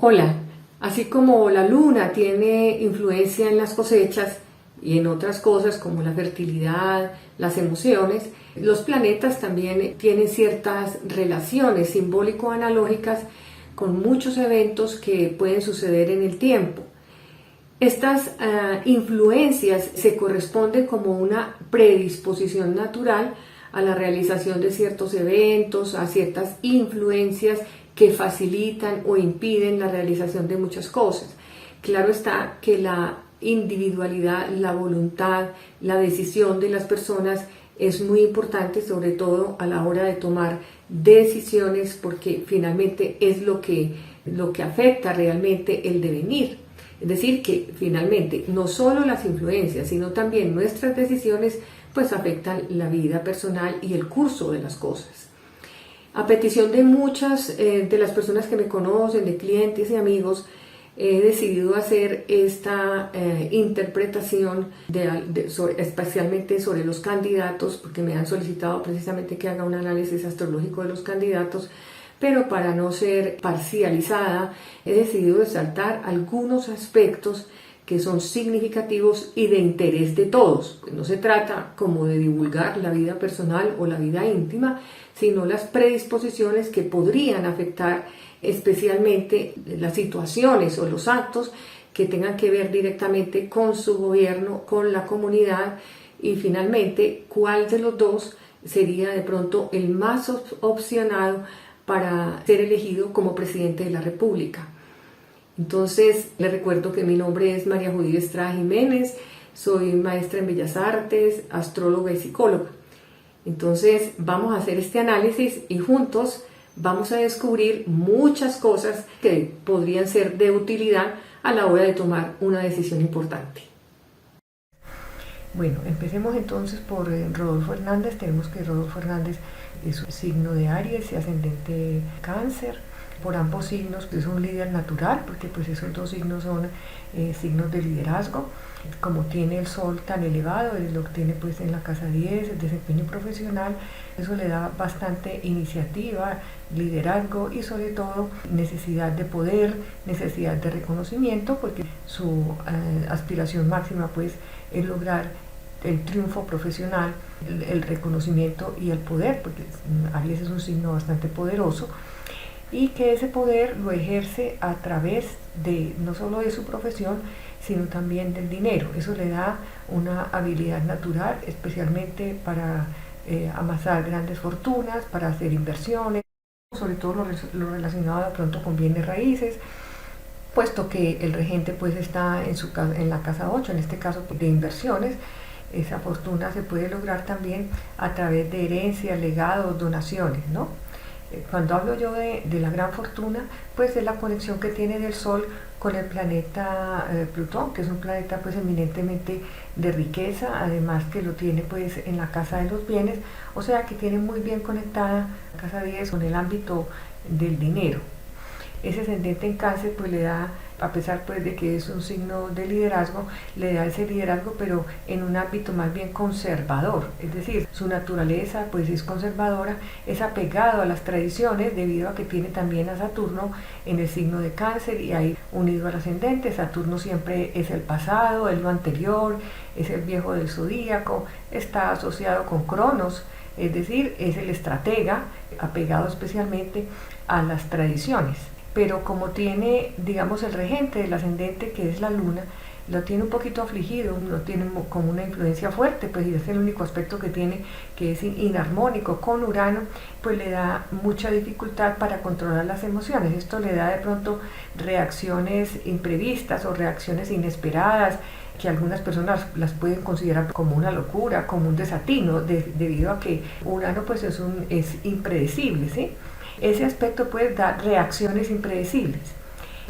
Hola, así como la luna tiene influencia en las cosechas y en otras cosas como la fertilidad, las emociones, los planetas también tienen ciertas relaciones simbólico-analógicas con muchos eventos que pueden suceder en el tiempo. Estas influencias se corresponden como una predisposición natural a la realización de ciertos eventos, a ciertas influencias que facilitan o impiden la realización de muchas cosas. Claro está que la individualidad, la voluntad, la decisión de las personas es muy importante, sobre todo a la hora de tomar decisiones, porque finalmente es lo que afecta realmente el devenir. Es decir, que finalmente no solo las influencias, sino también nuestras decisiones pues afectan la vida personal y el curso de las cosas. A petición de muchas de las personas que me conocen, de clientes y amigos, he decidido hacer esta interpretación especialmente sobre los candidatos, porque me han solicitado precisamente que haga un análisis astrológico de los candidatos, pero para no ser parcializada he decidido resaltar algunos aspectos que son significativos y de interés de todos. No se trata como de divulgar la vida personal o la vida íntima, sino las predisposiciones que podrían afectar especialmente las situaciones o los actos que tengan que ver directamente con su gobierno, con la comunidad, y finalmente cuál de los dos sería de pronto el más opcionado para ser elegido como presidente de la República. Entonces, les recuerdo que mi nombre es María Judith Estrada Jiménez, soy maestra en Bellas Artes, astróloga y psicóloga. Entonces, vamos a hacer este análisis y juntos vamos a descubrir muchas cosas que podrían ser de utilidad a la hora de tomar una decisión importante. Bueno, empecemos entonces por Rodolfo Hernández. Tenemos que Rodolfo Hernández es un signo de Aries y ascendente Cáncer. Por ambos signos es un líder natural, porque pues esos dos signos son signos de liderazgo. Como tiene el sol tan elevado, él lo tiene pues en la casa 10, el desempeño profesional, eso le da bastante iniciativa, liderazgo y sobre todo necesidad de poder, necesidad de reconocimiento, porque su aspiración máxima pues es lograr el triunfo profesional, el reconocimiento y el poder, porque Aries es un signo bastante poderoso, y que ese poder lo ejerce a través de no solo de su profesión, sino también del dinero. Eso le da una habilidad natural, especialmente para amasar grandes fortunas, para hacer inversiones, sobre todo lo relacionado de pronto con bienes raíces, puesto que el regente pues está en la casa 8, en este caso de inversiones. Esa fortuna se puede lograr también a través de herencias, legados, donaciones, ¿no? Cuando hablo yo de la gran fortuna, pues es la conexión que tiene del Sol con el planeta Plutón, que es un planeta pues eminentemente de riqueza, además que lo tiene pues en la casa de los bienes, o sea que tiene muy bien conectada la casa 10 con el ámbito del dinero. Ese ascendente en Cáncer pues le da, a pesar pues de que es un signo de liderazgo, le da ese liderazgo pero en un ámbito más bien conservador, es decir, su naturaleza pues es conservadora, es apegado a las tradiciones debido a que tiene también a Saturno en el signo de Cáncer y ahí unido al ascendente. Saturno siempre es el pasado, es lo anterior, es el viejo del zodíaco, está asociado con Cronos, es decir, es el estratega, apegado especialmente a las tradiciones. Pero como tiene, digamos, el regente del ascendente, que es la luna, lo tiene un poquito afligido, no tiene como una influencia fuerte, pues y es el único aspecto que tiene, que es inarmónico con Urano, pues le da mucha dificultad para controlar las emociones. Esto le da de pronto reacciones imprevistas o reacciones inesperadas, que algunas personas las pueden considerar como una locura, como un desatino, debido a que Urano pues es impredecible, ¿sí? Ese aspecto puede dar reacciones impredecibles.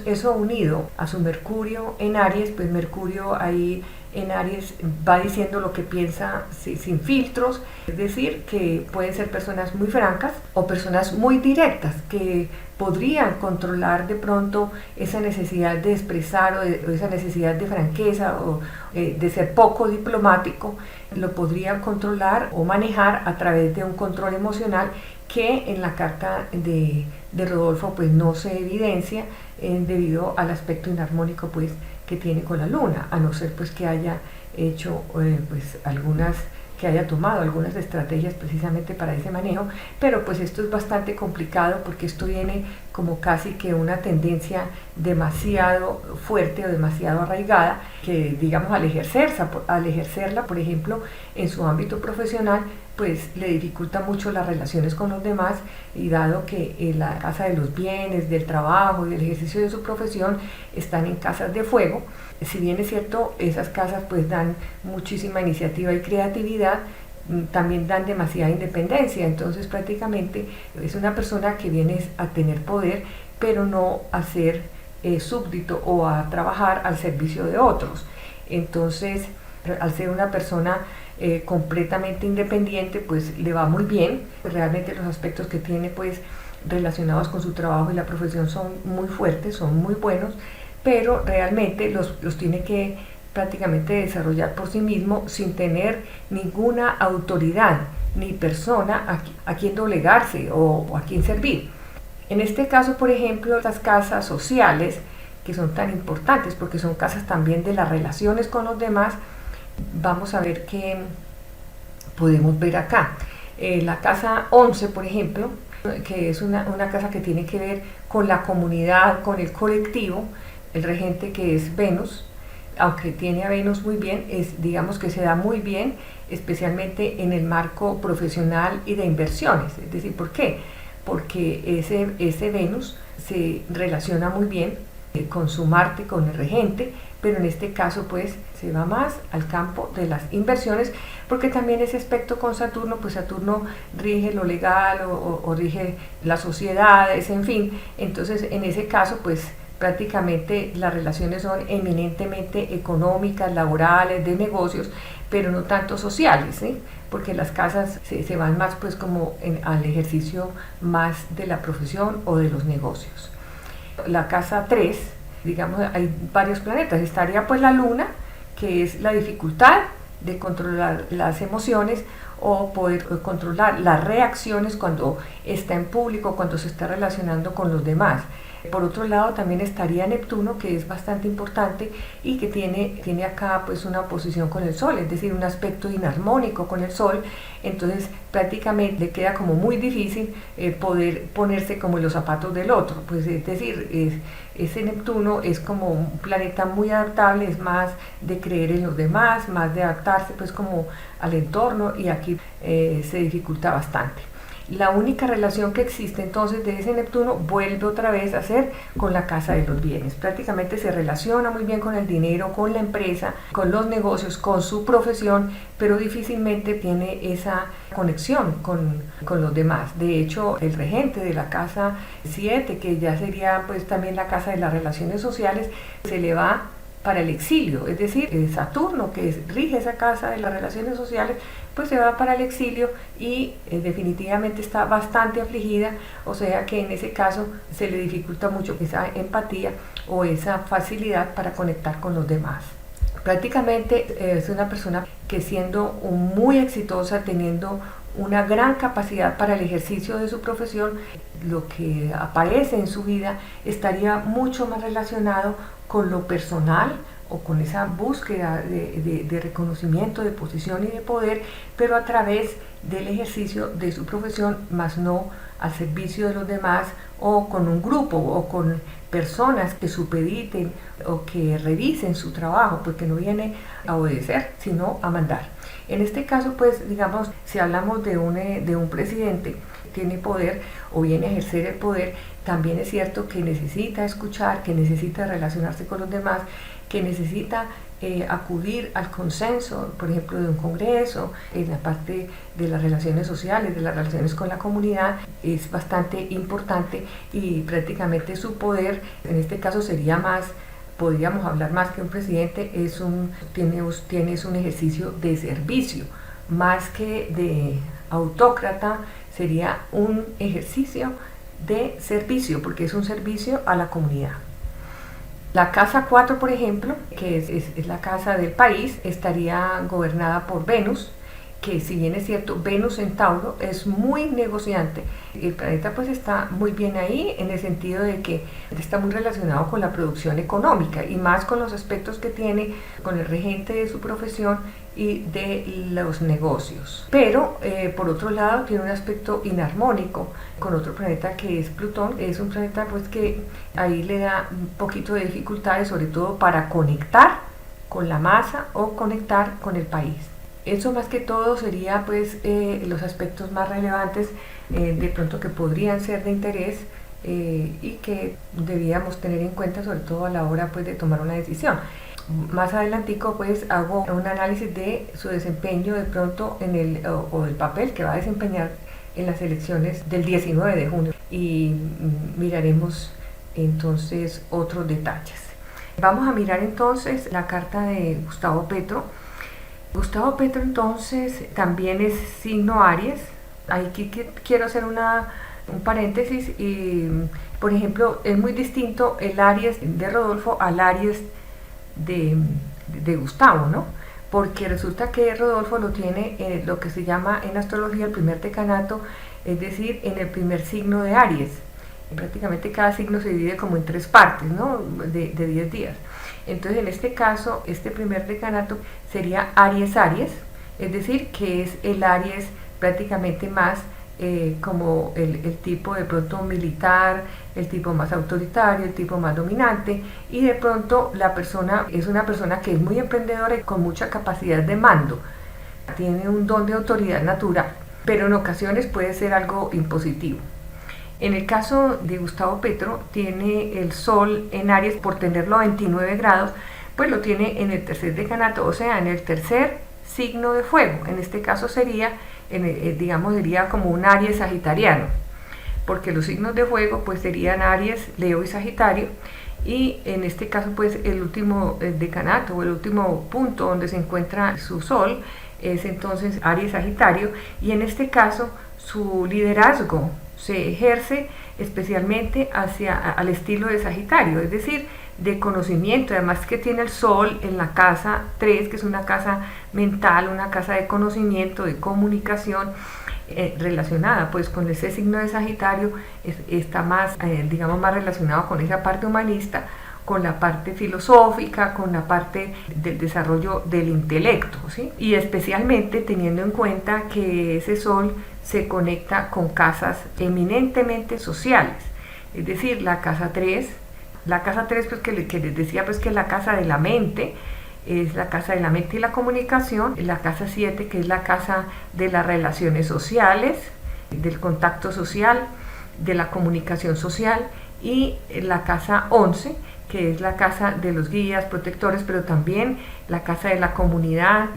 Eso unido a su Mercurio en Aries, pues Mercurio ahí en Aries va diciendo lo que piensa sin filtros, es decir, que pueden ser personas muy francas o personas muy directas que podrían controlar de pronto esa necesidad de expresar o esa necesidad de franqueza o de ser poco diplomático, lo podrían controlar o manejar a través de un control emocional que en la carta de de Rodolfo pues no se evidencia debido al aspecto inarmónico pues que tiene con la luna, a no ser pues que haya hecho que haya tomado algunas estrategias precisamente para ese manejo, pero pues esto es bastante complicado porque esto viene como casi que una tendencia demasiado fuerte o demasiado arraigada, que digamos al ejercerla, por ejemplo, en su ámbito profesional, pues le dificulta mucho las relaciones con los demás, y dado que en la casa de los bienes, del trabajo y del ejercicio de su profesión están en casas de fuego, si bien es cierto, esas casas pues dan muchísima iniciativa y creatividad, también dan demasiada independencia, entonces prácticamente es una persona que viene a tener poder, pero no a ser súbdito o a trabajar al servicio de otros. Entonces, al ser una persona completamente independiente, pues le va muy bien. Realmente los aspectos que tiene pues relacionados con su trabajo y la profesión son muy fuertes, son muy buenos, pero realmente los tiene que prácticamente desarrollar por sí mismo sin tener ninguna autoridad ni persona a quien doblegarse o a quien servir. En este caso, por ejemplo, las casas sociales, que son tan importantes porque son casas también de las relaciones con los demás, vamos a ver qué podemos ver acá. La casa 11, por ejemplo, que es una casa que tiene que ver con la comunidad, con el colectivo, el regente que es Venus, aunque tiene a Venus muy bien, digamos que se da muy bien, especialmente en el marco profesional y de inversiones. Es decir, ¿por qué? Porque ese Venus se relaciona muy bien con su Marte, con el regente, pero en este caso pues se va más al campo de las inversiones, porque también ese aspecto con Saturno, pues Saturno rige lo legal o rige las sociedades, en fin. Entonces en ese caso pues prácticamente las relaciones son eminentemente económicas, laborales, de negocios, pero no tanto sociales, ¿sí? Porque las casas se van más pues como al ejercicio más de la profesión o de los negocios. La casa 3, digamos, hay varios planetas. Estaría pues la luna, que es la dificultad de controlar las emociones o poder controlar las reacciones cuando está en público, cuando se está relacionando con los demás. Por otro lado también estaría Neptuno, que es bastante importante y que tiene acá pues una oposición con el Sol, es decir, un aspecto inarmónico con el Sol. Entonces prácticamente le queda como muy difícil poder ponerse como en los zapatos del otro, pues es decir, ese Neptuno es como un planeta muy adaptable, es más de creer en los demás, más de adaptarse pues como al entorno, y aquí se dificulta bastante. La única relación que existe entonces de ese Neptuno vuelve otra vez a ser con la casa de los bienes. Prácticamente se relaciona muy bien con el dinero, con la empresa, con los negocios, con su profesión, pero difícilmente tiene esa conexión con los demás. De hecho, el regente de la casa 7, que ya sería pues también la casa de las relaciones sociales, se le va para el exilio, es decir, Saturno, que rige esa casa de las relaciones sociales, pues se va para el exilio y definitivamente está bastante afligida, o sea que en ese caso se le dificulta mucho esa empatía o esa facilidad para conectar con los demás. Prácticamente es una persona que, siendo muy exitosa, teniendo una gran capacidad para el ejercicio de su profesión, lo que aparece en su vida estaría mucho más relacionado con lo personal o con esa búsqueda de reconocimiento, de posición y de poder, pero a través del ejercicio de su profesión, más no al servicio de los demás o con un grupo o con personas que supediten o que revisen su trabajo, porque no viene a obedecer, sino a mandar. En este caso, pues, digamos, si hablamos de un presidente que tiene poder o viene a ejercer el poder, también es cierto que necesita escuchar, que necesita relacionarse con los demás, que necesita acudir al consenso, por ejemplo, de un congreso. En la parte de las relaciones sociales, de las relaciones con la comunidad, es bastante importante, y prácticamente su poder, en este caso sería más, podríamos hablar más que un presidente, tiene un ejercicio de servicio, más que de autócrata, sería un ejercicio de servicio, porque es un servicio a la comunidad. La casa 4, por ejemplo, que es la casa del país, estaría gobernada por Venus, que si bien es cierto, Venus en Tauro es muy negociante. El planeta pues está muy bien ahí en el sentido de que está muy relacionado con la producción económica y más con los aspectos que tiene con el regente de su profesión y de los negocios. Pero por otro lado tiene un aspecto inarmónico con otro planeta que es Plutón. Es un planeta pues que ahí le da un poquito de dificultades, sobre todo para conectar con la masa o conectar con el país. Eso más que todo sería pues los aspectos más relevantes de pronto que podrían ser de interés y que debíamos tener en cuenta sobre todo a la hora pues de tomar una decisión. Más adelantico pues hago un análisis de su desempeño de pronto en o del papel que va a desempeñar en las elecciones del 19 de junio y miraremos entonces otros detalles. Vamos a mirar entonces la carta de Gustavo Petro. Gustavo Petro entonces también es signo Aries. Aquí quiero hacer un paréntesis y por ejemplo es muy distinto el Aries de Rodolfo al Aries de Gustavo, ¿no? Porque resulta que Rodolfo lo tiene lo que se llama en astrología el primer decanato, es decir, en el primer signo de Aries. Prácticamente cada signo se divide como en 3 partes, ¿no? De 10 días. Entonces en este caso, este primer decanato sería Aries-Aries, es decir, que es el Aries prácticamente más como el tipo de pronto militar, el tipo más autoritario, el tipo más dominante, y de pronto la persona es una persona que es muy emprendedora y con mucha capacidad de mando, tiene un don de autoridad natural, pero en ocasiones puede ser algo impositivo. En el caso de Gustavo Petro, tiene el Sol en Aries por tenerlo a 29 grados, pues lo tiene en el tercer decanato, o sea, en el tercer signo de fuego. En este caso sería, digamos, sería como un Aries sagitariano, porque los signos de fuego pues serían Aries, Leo y Sagitario, y en este caso pues el último decanato o el último punto donde se encuentra su Sol es entonces Aries Sagitario, y en este caso su liderazgo se ejerce especialmente al estilo de Sagitario, es decir, de conocimiento, además que tiene el Sol en la casa 3, que es una casa mental, una casa de conocimiento, de comunicación, relacionada pues con ese signo de Sagitario, está más, digamos, más relacionado con esa parte humanista, con la parte filosófica, con la parte del desarrollo del intelecto, ¿sí? Y especialmente teniendo en cuenta que ese Sol se conecta con casas eminentemente sociales, es decir, la casa 3 pues que les decía pues que es la casa de la mente, es la casa de la mente y la comunicación, la casa 7 que es la casa de las relaciones sociales, del contacto social, de la comunicación social, y la casa 11 que es la casa de los guías protectores, pero también la casa de la comunidad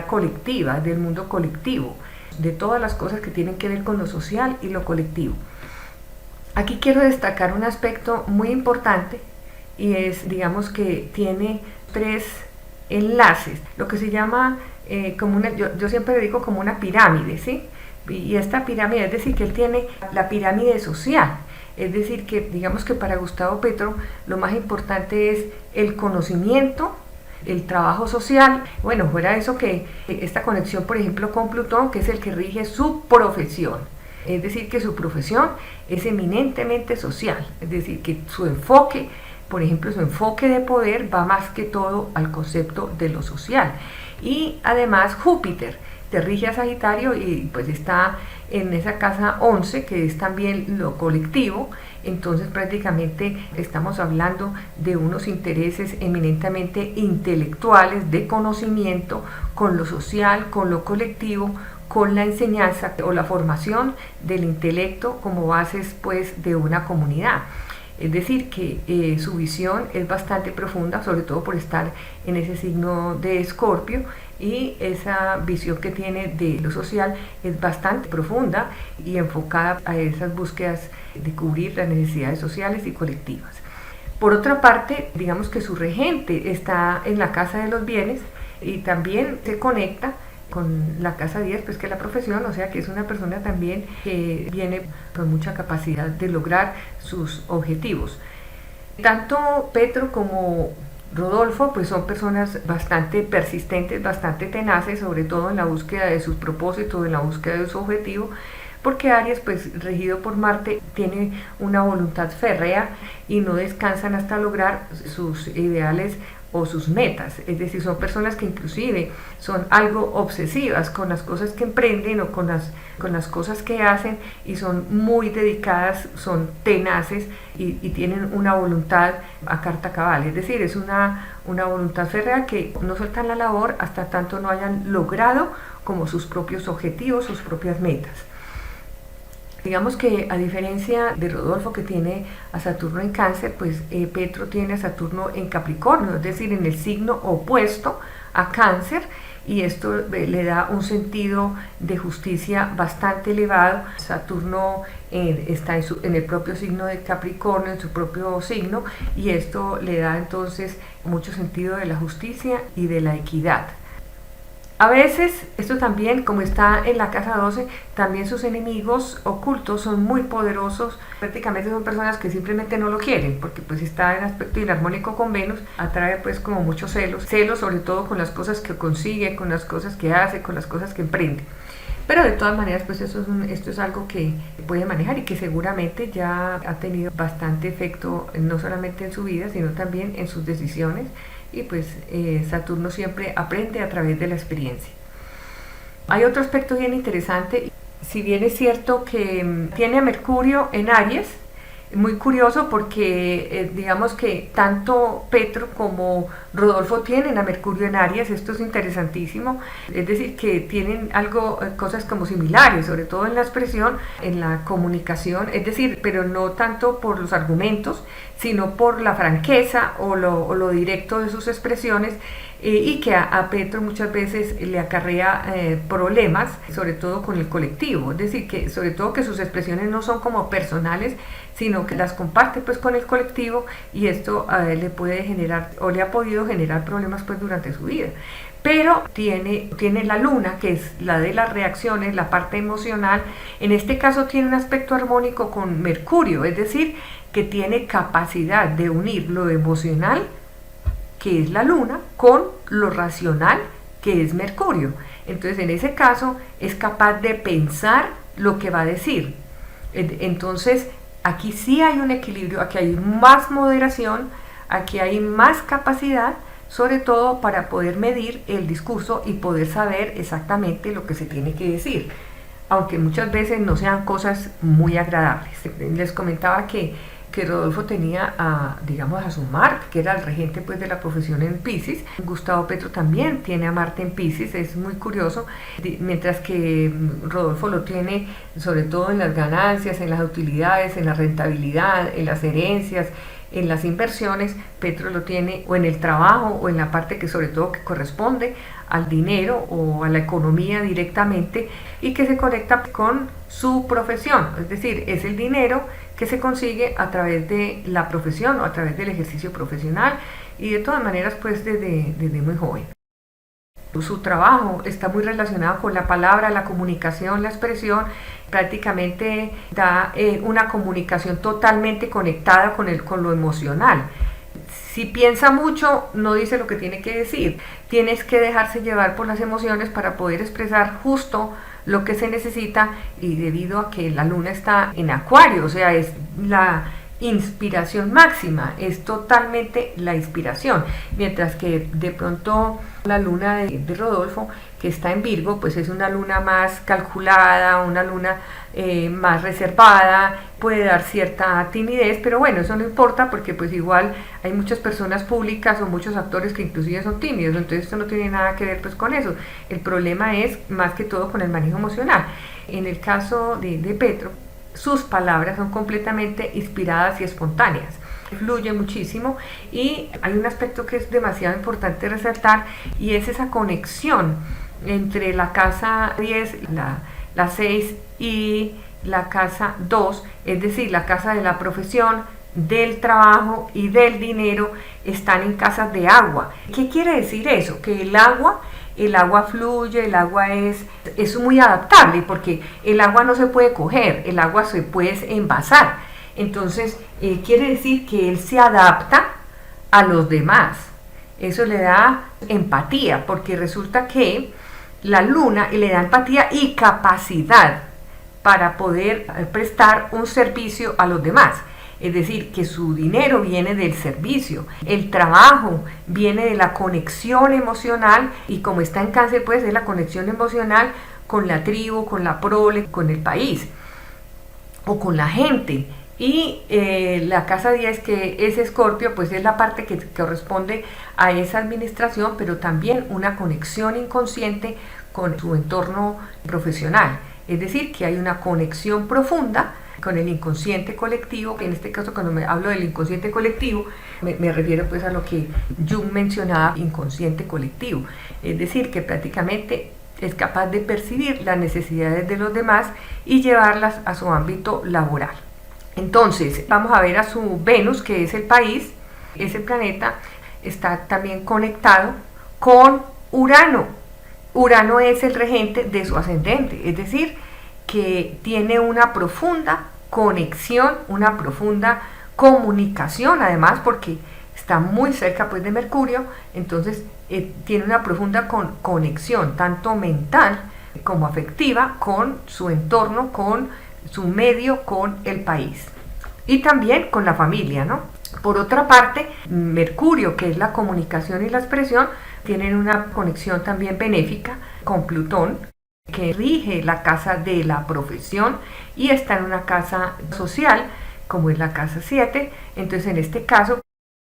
colectiva, del mundo colectivo, de todas las cosas que tienen que ver con lo social y lo colectivo. Aquí quiero destacar un aspecto muy importante y es, digamos, que tiene 3 enlaces, lo que se llama como yo siempre digo como una pirámide, ¿sí? Y esta pirámide, es decir, que él tiene la pirámide social, es decir, que digamos que para Gustavo Petro lo más importante es el conocimiento, el trabajo social, bueno, fuera de eso que esta conexión, por ejemplo, con Plutón, que es el que rige su profesión, es decir, que su profesión es eminentemente social, es decir, que su enfoque, por ejemplo, su enfoque de poder va más que todo al concepto de lo social. Y además Júpiter te rige a Sagitario y pues está en esa casa 11 que es también lo colectivo, entonces prácticamente estamos hablando de unos intereses eminentemente intelectuales, de conocimiento, con lo social, con lo colectivo, con la enseñanza o la formación del intelecto como bases pues de una comunidad. Es decir, que su visión es bastante profunda, sobre todo por estar en ese signo de Escorpio, y esa visión que tiene de lo social es bastante profunda y enfocada a esas búsquedas de cubrir las necesidades sociales y colectivas. Por otra parte, digamos que su regente está en la casa de los bienes y también se conecta con la casa 10, pues que es la profesión, o sea que es una persona también que viene con mucha capacidad de lograr sus objetivos. Tanto Petro como Rodolfo, pues son personas bastante persistentes, bastante tenaces, sobre todo en la búsqueda de sus propósitos, en la búsqueda de su objetivo, porque Aries, pues regido por Marte, tiene una voluntad férrea y no descansan hasta lograr sus ideales o sus metas. Es decir, son personas que inclusive son algo obsesivas con las cosas que emprenden o con las cosas que hacen, y son muy dedicadas, son tenaces y tienen una voluntad a carta cabal. Es decir, es una voluntad férrea que no sueltan la labor hasta tanto no hayan logrado como sus propios objetivos, sus propias metas. Digamos que a diferencia de Rodolfo, que tiene a Saturno en Cáncer, pues Petro tiene a Saturno en Capricornio, es decir, en el signo opuesto a Cáncer, y esto le da un sentido de justicia bastante elevado. Saturno está en el propio signo de Capricornio, en su propio signo, y esto le da entonces mucho sentido de la justicia y de la equidad. A veces, esto también, como está en la casa 12, también sus enemigos ocultos son muy poderosos. Prácticamente son personas que simplemente no lo quieren, porque pues está en aspecto inarmónico con Venus, atrae pues como muchos celos sobre todo con las cosas que consigue, con las cosas que hace, con las cosas que emprende. Pero de todas maneras, pues esto es algo que puede manejar y que seguramente ya ha tenido bastante efecto, no solamente en su vida, sino también en sus decisiones. Y pues Saturno siempre aprende a través de la experiencia. Hay otro aspecto bien interesante. Si bien es cierto que tiene a Mercurio en Aries, muy curioso porque digamos que tanto Petro como Rodolfo tienen a Mercurio en Aries. Esto es interesantísimo, es decir, que tienen cosas como similares, sobre todo en la expresión, en la comunicación, es decir, pero no tanto por los argumentos, sino por la franqueza o lo directo de sus expresiones, y que a Petro muchas veces le acarrea problemas, sobre todo con el colectivo, es decir, que sobre todo que sus expresiones no son como personales, sino que las comparte pues con el colectivo, y esto le puede generar o le ha podido generar problemas pues durante su vida. Pero tiene la luna, que es la de las reacciones, la parte emocional. En este caso tiene un aspecto armónico con Mercurio, es decir, que tiene capacidad de unir lo emocional, que es la luna, con lo racional, que es Mercurio. Entonces en ese caso es capaz de pensar lo que va a decir. Entonces aquí sí hay un equilibrio, aquí hay más moderación, aquí hay más capacidad, sobre todo para poder medir el discurso y poder saber exactamente lo que se tiene que decir, aunque muchas veces no sean cosas muy agradables. Les comentaba que Rodolfo tenía a su Marte, que era el regente pues de la profesión, en Piscis. Gustavo Petro también tiene a Marte en Piscis, es muy curioso, mientras que Rodolfo lo tiene sobre todo en las ganancias, en las utilidades, en la rentabilidad, en las herencias, en las inversiones. Petro lo tiene o en el trabajo o en la parte que sobre todo que corresponde al dinero o a la economía directamente, y que se conecta con su profesión, es decir, es el dinero que se consigue a través de la profesión o a través del ejercicio profesional, y de todas maneras pues desde muy joven. Su trabajo está muy relacionado con la palabra, la comunicación, la expresión. Prácticamente da una comunicación totalmente conectada con lo emocional. Si piensa mucho, no dice lo que tiene que decir. Tienes que dejarse llevar por las emociones para poder expresar justo lo que se necesita, y debido a que la luna está en Acuario, o sea, es la inspiración máxima, es totalmente la inspiración, mientras que de pronto la luna de Rodolfo, que está en Virgo, pues es una luna más calculada, una luna más reservada, puede dar cierta timidez, pero bueno, eso no importa, porque pues igual hay muchas personas públicas o muchos actores que inclusive son tímidos, entonces esto no tiene nada que ver pues con eso. El problema es más que todo con el manejo emocional. En el caso de Petro, sus palabras son completamente inspiradas y espontáneas, fluye muchísimo, y hay un aspecto que es demasiado importante resaltar, y es esa conexión entre la casa 10, la 6 y la casa 2, es decir, la casa de la profesión, del trabajo y del dinero, están en casas de agua. ¿Qué quiere decir eso? Que el agua fluye, el agua es muy adaptable, porque el agua no se puede coger, el agua se puede envasar. Entonces quiere decir que él se adapta a los demás. Eso le da empatía, porque resulta que la luna le da empatía y capacidad para poder prestar un servicio a los demás. Es decir, que su dinero viene del servicio, el trabajo viene de la conexión emocional, y como está en Cáncer, puede ser la conexión emocional con la tribu, con la prole, con el país o con la gente. Y la casa 10, que es Escorpio, pues es la parte que corresponde a esa administración, pero también una conexión inconsciente con su entorno profesional. Es decir, que hay una conexión profunda con el inconsciente colectivo. En este caso, cuando me hablo del inconsciente colectivo, me refiero pues a lo que Jung mencionaba, inconsciente colectivo. Es decir, que prácticamente es capaz de percibir las necesidades de los demás y llevarlas a su ámbito laboral. Entonces, vamos a ver a su Venus, que es el país. Ese planeta está también conectado con Urano. Urano es el regente de su ascendente, es decir, que tiene una profunda conexión, una profunda comunicación, además porque está muy cerca pues de Mercurio. Entonces tiene una profunda conexión, tanto mental como afectiva, con su entorno, con su medio, con el país y también con la familia, ¿no? Por otra parte, Mercurio, que es la comunicación y la expresión, tienen una conexión también benéfica con Plutón, que rige la casa de la profesión y está en una casa social, como es la casa 7. Entonces, en este caso,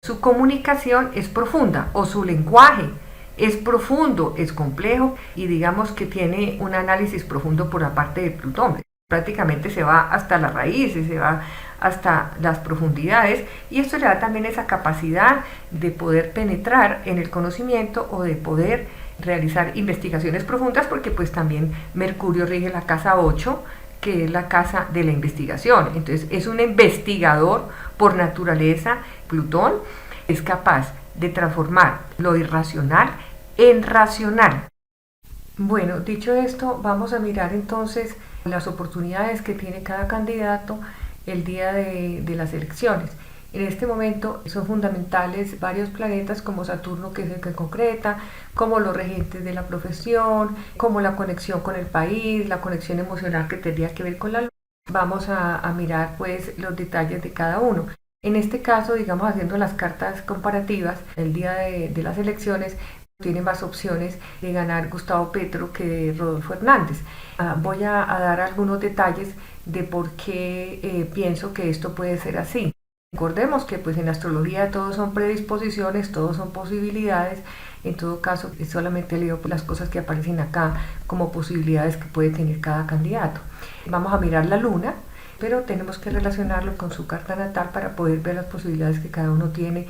su comunicación es profunda, o su lenguaje es profundo, es complejo, y digamos que tiene un análisis profundo por la parte de Plutón. Prácticamente se va hasta las raíces, se va hasta las profundidades, y esto le da también esa capacidad de poder penetrar en el conocimiento o de poder realizar investigaciones profundas, porque pues también Mercurio rige la casa 8, que es la casa de la investigación. Entonces es un investigador por naturaleza. Plutón es capaz de transformar lo irracional en racional. Bueno, dicho esto, vamos a mirar entonces las oportunidades que tiene cada candidato el día de las elecciones. En este momento son fundamentales varios planetas, como Saturno, que es el que concreta, como los regentes de la profesión, como la conexión con el país, la conexión emocional que tendría que ver con la luz. Vamos a mirar pues los detalles de cada uno. En este caso, digamos, haciendo las cartas comparativas, el día de las elecciones tiene más opciones de ganar Gustavo Petro que Rodolfo Hernández. Voy a dar algunos detalles de por qué pienso que esto puede ser así. Recordemos que pues en astrología todos son predisposiciones, todos son posibilidades. En todo caso, solamente leo las cosas que aparecen acá como posibilidades que puede tener cada candidato. Vamos a mirar la luna, pero tenemos que relacionarlo con su carta natal para poder ver las posibilidades que cada uno tiene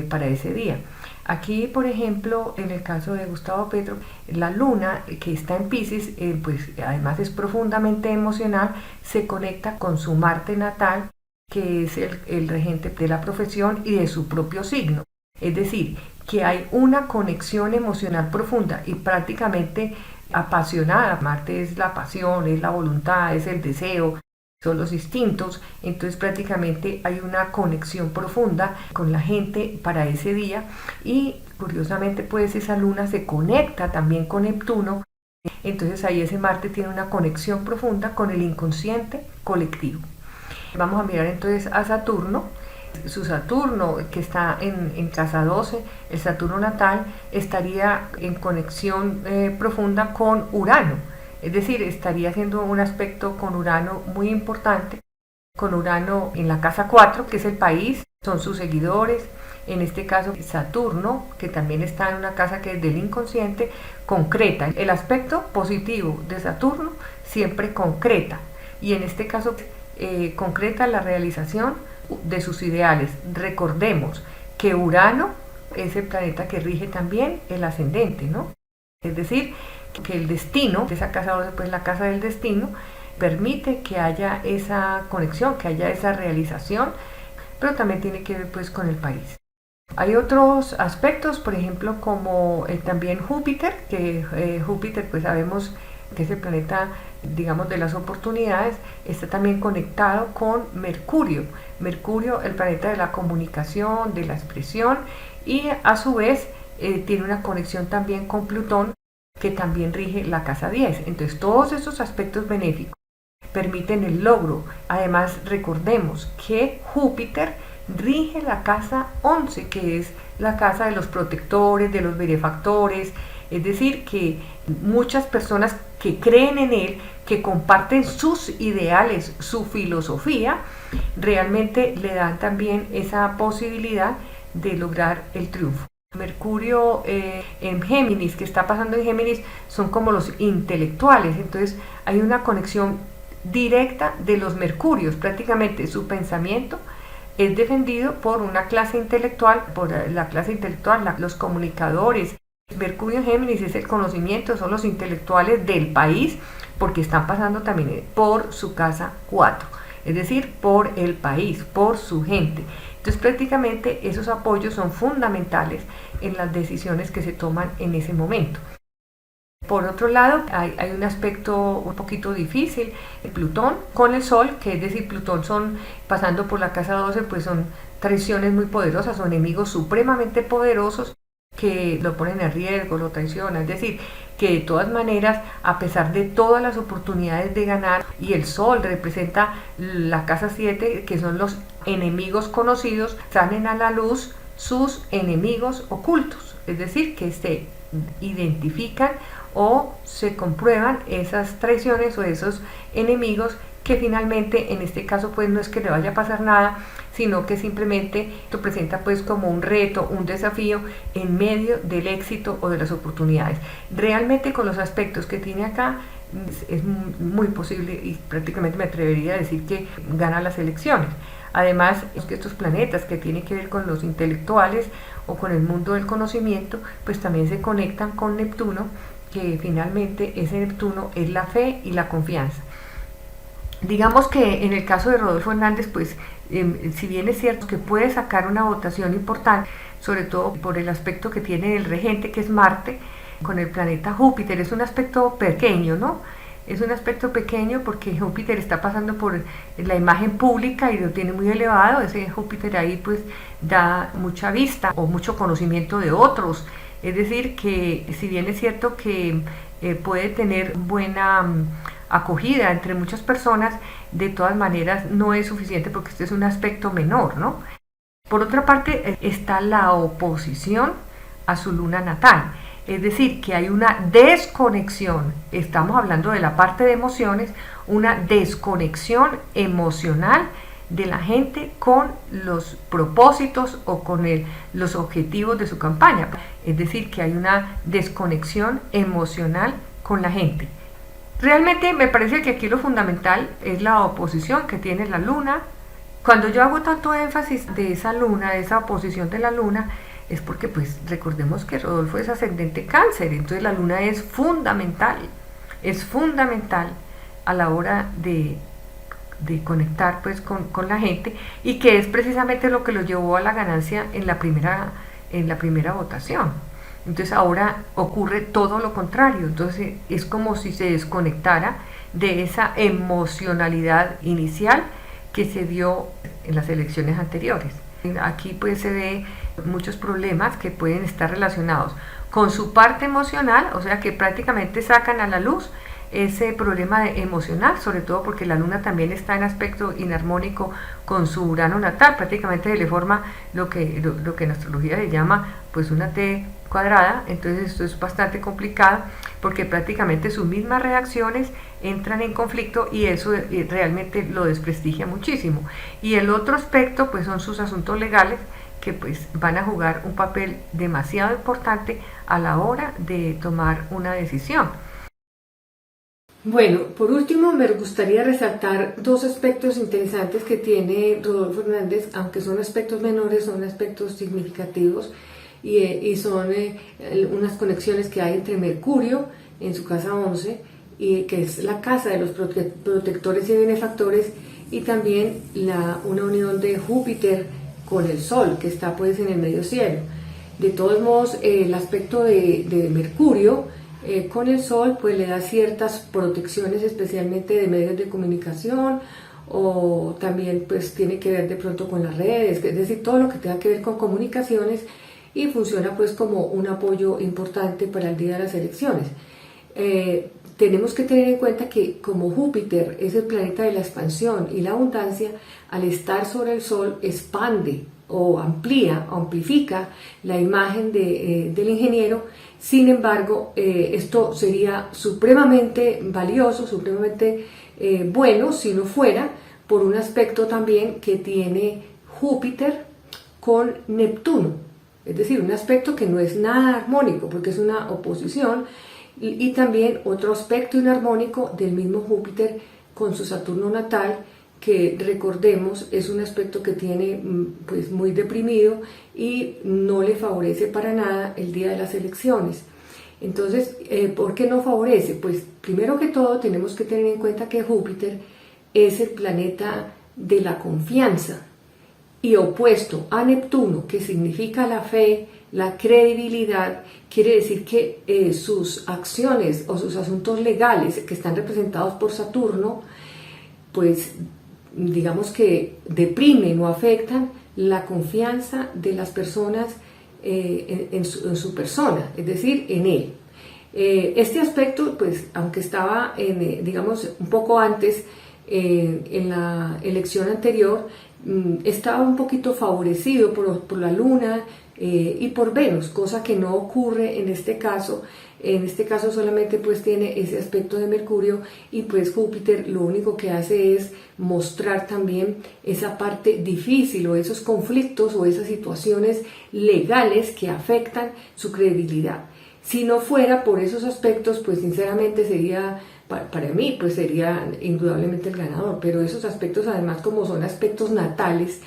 para ese día. Aquí, por ejemplo, en el caso de Gustavo Petro, la luna, que está en Piscis, pues además es profundamente emocional, se conecta con su Marte natal, que es el regente de la profesión y de su propio signo. Es decir, que hay una conexión emocional profunda y prácticamente apasionada. Marte es la pasión, es la voluntad, es el deseo, son los instintos. Entonces prácticamente hay una conexión profunda con la gente para ese día, y curiosamente pues esa luna se conecta también con Neptuno. Entonces ahí ese Marte tiene una conexión profunda con el inconsciente colectivo. Vamos a mirar entonces a Saturno. Su Saturno, que está en casa 12, el Saturno natal, estaría en conexión profunda con Urano. Es decir, estaría haciendo un aspecto con Urano muy importante, con Urano en la casa 4, que es el país, son sus seguidores. En este caso, Saturno, que también está en una casa que es del inconsciente, concreta. El aspecto positivo de Saturno siempre concreta, y en este caso concreta la realización de sus ideales. Recordemos que Urano es el planeta que rige también el ascendente, ¿no? Es decir, que el destino, esa casa 12, pues la casa del destino, permite que haya esa conexión, que haya esa realización, pero también tiene que ver pues con el país. Hay otros aspectos, por ejemplo, como también Júpiter, que Júpiter pues sabemos que es el planeta, digamos, de las oportunidades, está también conectado con Mercurio. Mercurio, el planeta de la comunicación, de la expresión, y a su vez tiene una conexión también con Plutón, que también rige la casa 10. Entonces todos estos aspectos benéficos permiten el logro. Además, recordemos que Júpiter rige la casa 11, que es la casa de los protectores, de los benefactores, es decir, que muchas personas que creen en él, que comparten sus ideales, su filosofía, realmente le dan también esa posibilidad de lograr el triunfo. Mercurio en Géminis, que está pasando en Géminis, son como los intelectuales, entonces hay una conexión directa de los mercurios, prácticamente su pensamiento es defendido por una clase intelectual, los comunicadores. Mercurio en Géminis es el conocimiento, son los intelectuales del país, porque están pasando también por su casa 4, es decir, por el país, por su gente. Entonces prácticamente esos apoyos son fundamentales en las decisiones que se toman en ese momento. Por otro lado, hay un aspecto un poquito difícil, Plutón con el Sol, que es decir, Plutón pasando por la casa 12, pues son traiciones muy poderosas, son enemigos supremamente poderosos que lo ponen en riesgo, lo traicionan, es decir, que de todas maneras, a pesar de todas las oportunidades de ganar, y el Sol representa la casa 7, que son los enemigos conocidos, salen a la luz sus enemigos ocultos, es decir, que se identifican o se comprueban esas traiciones o esos enemigos, que finalmente en este caso pues no es que le vaya a pasar nada, sino que simplemente lo presenta pues como un reto, un desafío en medio del éxito o de las oportunidades. Realmente con los aspectos que tiene acá es muy posible, y prácticamente me atrevería a decir que gana las elecciones. Además, es que estos planetas que tienen que ver con los intelectuales o con el mundo del conocimiento, pues también se conectan con Neptuno, que finalmente ese Neptuno es la fe y la confianza. Digamos que en el caso de Rodolfo Hernández, pues si bien es cierto que puede sacar una votación importante, sobre todo por el aspecto que tiene el regente, que es Marte, con el planeta Júpiter, es un aspecto pequeño, ¿no? Es un aspecto pequeño porque Júpiter está pasando por la imagen pública y lo tiene muy elevado. Ese Júpiter ahí pues da mucha vista o mucho conocimiento de otros. Es decir, que si bien es cierto que puede tener buena acogida entre muchas personas, de todas maneras no es suficiente porque este es un aspecto menor, ¿no? Por otra parte está la oposición a su luna natal. Es decir, que hay una desconexión, estamos hablando de la parte de emociones, una desconexión emocional de la gente con los propósitos o con los objetivos de su campaña. Es decir, que hay una desconexión emocional con la gente. Realmente me parece que aquí lo fundamental es la oposición que tiene la luna. Cuando yo hago tanto énfasis de esa luna, de esa oposición de la luna, es porque pues recordemos que Rodolfo es ascendente Cáncer, entonces la luna es fundamental a la hora de conectar pues con la gente, y que es precisamente lo que lo llevó a la ganancia en la primera votación. Entonces ahora ocurre todo lo contrario, entonces es como si se desconectara de esa emocionalidad inicial que se dio en las elecciones anteriores. Aquí pues se ve muchos problemas que pueden estar relacionados con su parte emocional, o sea que prácticamente sacan a la luz ese problema emocional, sobre todo porque la luna también está en aspecto inarmónico con su Urano natal, prácticamente se le forma lo que en astrología se llama pues una T cuadrada. Entonces esto es bastante complicado porque prácticamente sus mismas reacciones entran en conflicto y eso realmente lo desprestigia muchísimo. Y el otro aspecto pues son sus asuntos legales, que pues van a jugar un papel demasiado importante a la hora de tomar una decisión. Bueno, por último me gustaría resaltar dos aspectos interesantes que tiene Rodolfo Hernández, aunque son aspectos menores, son aspectos significativos, y son unas conexiones que hay entre Mercurio en su casa 11, que es la casa de los protectores y benefactores, y también una unión de Júpiter con el Sol, que está pues en el medio cielo. De todos modos, el aspecto de Mercurio con el Sol, pues le da ciertas protecciones, especialmente de medios de comunicación, o también pues tiene que ver de pronto con las redes, es decir, todo lo que tenga que ver con comunicaciones, y funciona pues como un apoyo importante para el día de las elecciones. Tenemos que tener en cuenta que como Júpiter es el planeta de la expansión y la abundancia, al estar sobre el Sol expande o amplifica la imagen del ingeniero. Sin embargo, esto sería supremamente valioso, supremamente bueno si no fuera por un aspecto también que tiene Júpiter con Neptuno, es decir, un aspecto que no es nada armónico porque es una oposición, y también otro aspecto inarmónico del mismo Júpiter con su Saturno natal, que recordemos es un aspecto que tiene pues muy deprimido y no le favorece para nada el día de las elecciones. Entonces, ¿por qué no favorece? Pues primero que todo tenemos que tener en cuenta que Júpiter es el planeta de la confianza, y opuesto a Neptuno, que significa la fe, la credibilidad. Quiere decir que sus acciones o sus asuntos legales, que están representados por Saturno, pues digamos que deprimen o afectan la confianza de las personas en su persona, es decir, en él. Este aspecto, pues aunque estaba digamos un poco antes, en la elección anterior, estaba un poquito favorecido por la Luna y por Venus, cosa que no ocurre en este caso. En este caso solamente pues tiene ese aspecto de Mercurio, y pues Júpiter lo único que hace es mostrar también esa parte difícil, o esos conflictos o esas situaciones legales que afectan su credibilidad. Si no fuera por esos aspectos, pues sinceramente sería, para mí, pues sería indudablemente el ganador. Pero esos aspectos, además, como son aspectos natales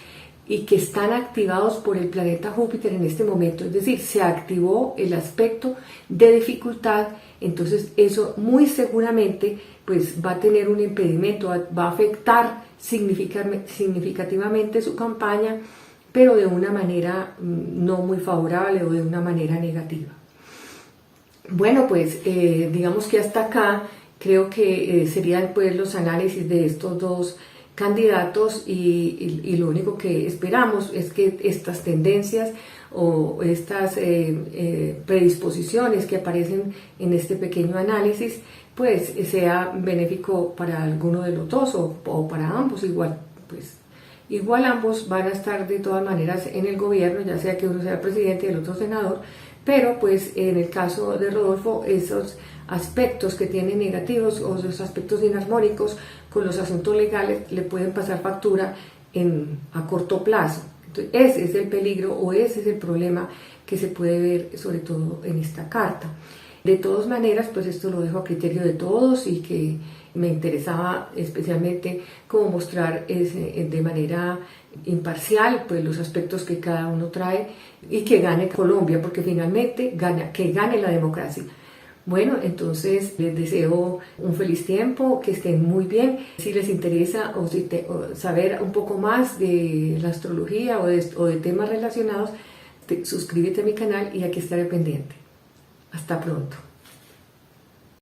y que están activados por el planeta Júpiter en este momento, es decir, se activó el aspecto de dificultad, entonces eso muy seguramente pues va a tener un impedimento, va a afectar significativamente su campaña, pero de una manera no muy favorable o de una manera negativa. Bueno, pues digamos que hasta acá creo que serían pues los análisis de estos dos candidatos, y lo único que esperamos es que estas tendencias o estas predisposiciones que aparecen en este pequeño análisis pues sea benéfico para alguno de los dos o para ambos. Igual ambos van a estar de todas maneras en el gobierno, ya sea que uno sea presidente y el otro senador, pero pues en el caso de Rodolfo, esos aspectos que tiene negativos o esos aspectos inarmónicos con los asuntos legales le pueden pasar factura a corto plazo. Entonces, ese es el peligro o ese es el problema que se puede ver sobre todo en esta carta. De todas maneras, pues esto lo dejo a criterio de todos, y que me interesaba especialmente cómo mostrar de manera imparcial pues los aspectos que cada uno trae, y que gane Colombia, porque finalmente que gane la democracia. Bueno, entonces les deseo un feliz tiempo, que estén muy bien. Si les interesa o saber un poco más de la astrología o de temas relacionados, suscríbete a mi canal y aquí estaré pendiente. Hasta pronto.